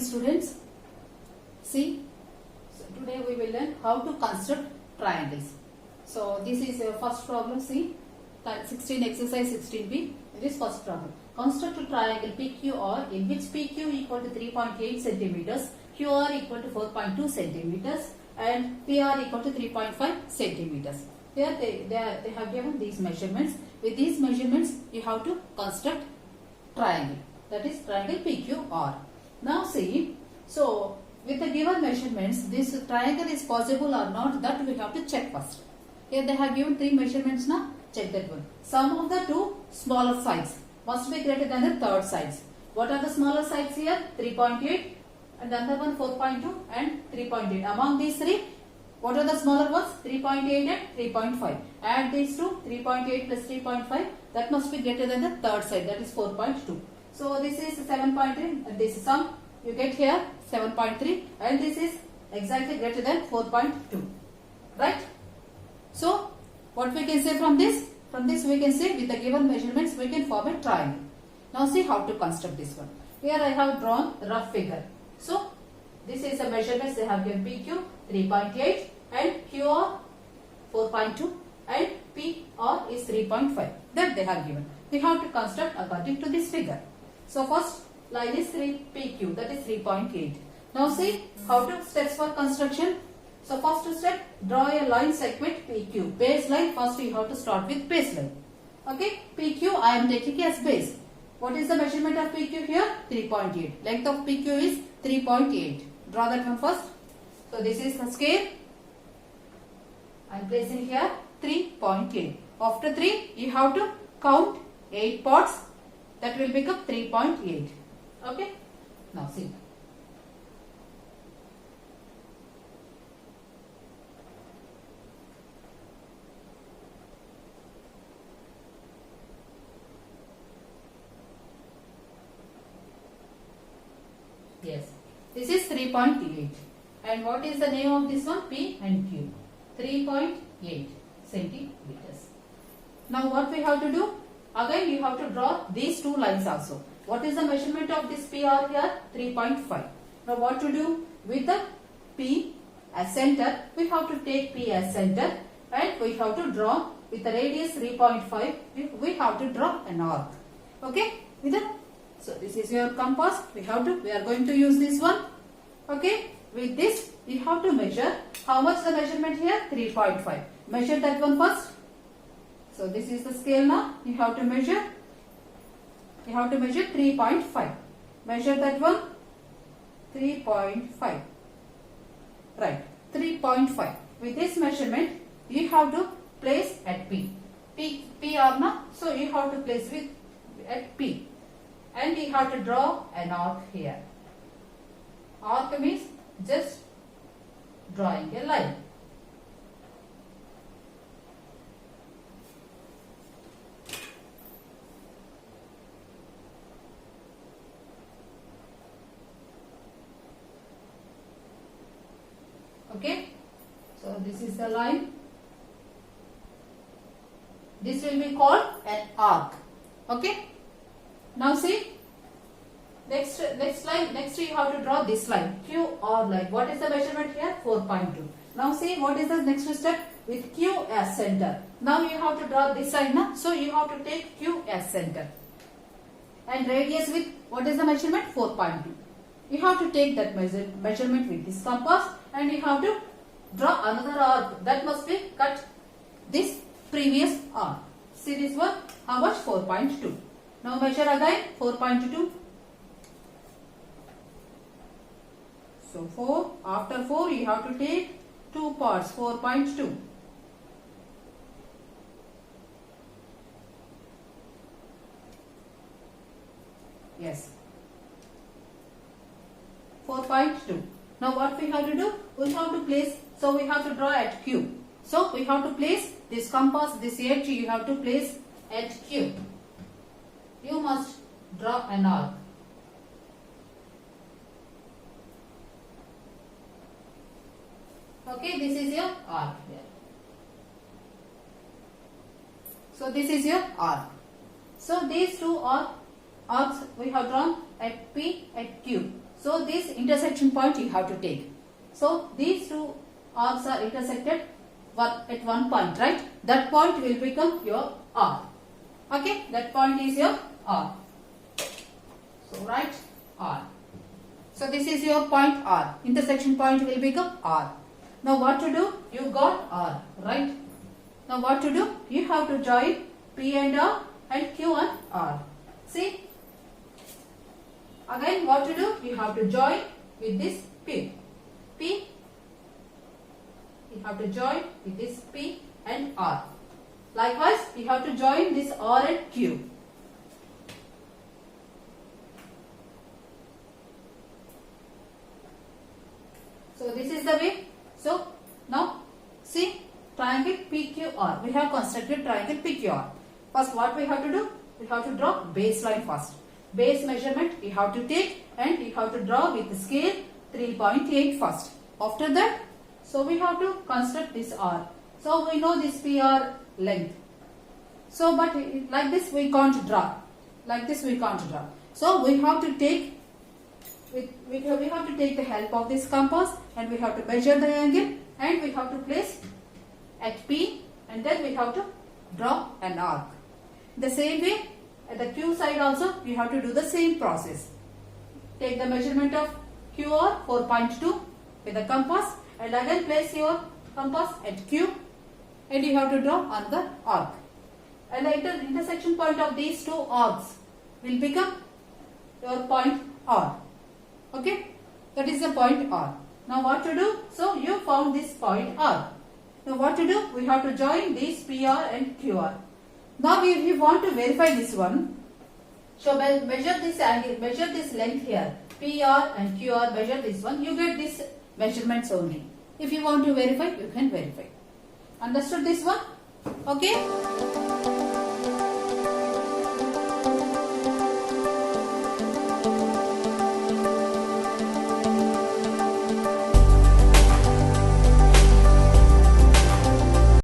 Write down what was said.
students. See, so today we will learn how to construct triangles. So this is your first problem. See, 16 exercise 16b. This first problem. Construct a triangle PQR in which PQ equal to 3.8 centimeters, QR equal to 4.2 centimeters, and PR equal to 3.5 centimeters. Here they have given these measurements. With these measurements, you have to construct triangle. That is triangle PQR. Now see, so with the given measurements, this triangle is possible or not, that we have to check first. Here they have given 3 measurements now. Check that one. Sum of the 2 smaller sides must be greater than the third sides. What are the smaller sides here? 3.8 and the other one 4.2 and 3.8. Among these 3, what are the smaller ones? 3.8 and 3.5. Add these two, 3.8 plus 3.5, that must be greater than the third side, that is 4.2. So this is 7.3 and this is sum. You get here 7.3 and this is exactly greater than 4.2. Right? So what we can say from this? From this we can say with the given measurements we can form a triangle. Now see how to construct this one. Here I have drawn a rough figure. So this is the measurements they have given. PQ 3.8 and QR 4.2 and PR is 3.5. That they have given. We have to construct according to this figure. So first line is 3PQ, that is 3.8. Now see how to steps for construction. So first step, draw a line segment PQ. Base line, first you have to start with base line. Okay, PQ I am taking as base. What is the measurement of PQ here? 3.8. Length of PQ is 3.8. Draw that one first. So this is the scale. I am placing here 3.8. After 3, you have to count 8 parts. That will become 3.8. Okay. Now see. Yes. This is 3.8. And what is the name of this one? P and Q. 3.8 centimeters. Now what we have to do? Again you have to draw these 2 lines also. What is the measurement of this PR here? 3.5. Now what to do? With the P as center, we have to take P as center and we have to draw with the radius 3.5. We have to draw an arc. Okay? With the, so this is your compass. We are going to use this one. Okay? With this, we have to measure. How much the measurement here? 3.5. Measure that one first. So this is the scale now. You have to measure. You have to measure 3.5. Measure that one. 3.5. Right. 3.5. With this measurement, you have to place at P. PR now. So you have to place with at P. And you have to draw an arc here. Arc means just drawing a line. Okay, so this is the line. This will be called an arc. Okay. Now see, next line. Next you have to draw this line, QR line. What is the measurement here? 4.2. Now see what is the next step? With Q as center. Now you have to draw this line now. So you have to take Q as center. And radius with what is the measurement? 4.2. You have to take that measurement with this compass and you have to draw another arc. That must be cut this previous arc. See this one? How much? 4.2. Now measure again 4.2. So 4. After 4 you have to take 2 parts. 4.2. Yes. 4.2. Now what we have to do? We have to place. So we have to draw at Q. So we have to place this compass, this edge you have to place at Q. You must draw an arc. Okay, this is your arc here. So this is your arc. So these two arcs we have drawn at P at Q. So this intersection point you have to take. So these two arcs are intersected at one point, right? That point will become your R. Okay, that point is your R. So write R. So this is your point R. Intersection point will become R. Now what to do? You got R, right? Now what to do? You have to join P and R and Q and R. See? Again what to do? You have to join with this P. P. You have to join with this P and R. Likewise, you have to join this R and Q. So this is the way. So now see triangle PQR. We have constructed triangle PQR. First what we have to do? We have to draw baseline first. Base measurement you have to take and you have to draw with the scale 3.8 first. After that, so we have to construct this R. So we know this PR length. So but like this we can't draw. Like this we can't draw. So we have to take we have to take the help of this compass and we have to measure the angle and we have to place at P and then we have to draw an arc. The same way at the Q side also you have to do the same process. Take the measurement of QR 4.2 with the compass and again place your compass at Q and you have to draw another arc. And the intersection point of these two arcs will become your point R. Okay, that is the point R. Now what to do? So you found this point R. Now what to do? We have to join these PR and QR. Now if you want to verify this one, so measure this angle, measure this length here, PR and QR, measure this one, you get these measurements only. If you want to verify, you can verify. Understood this one? Okay.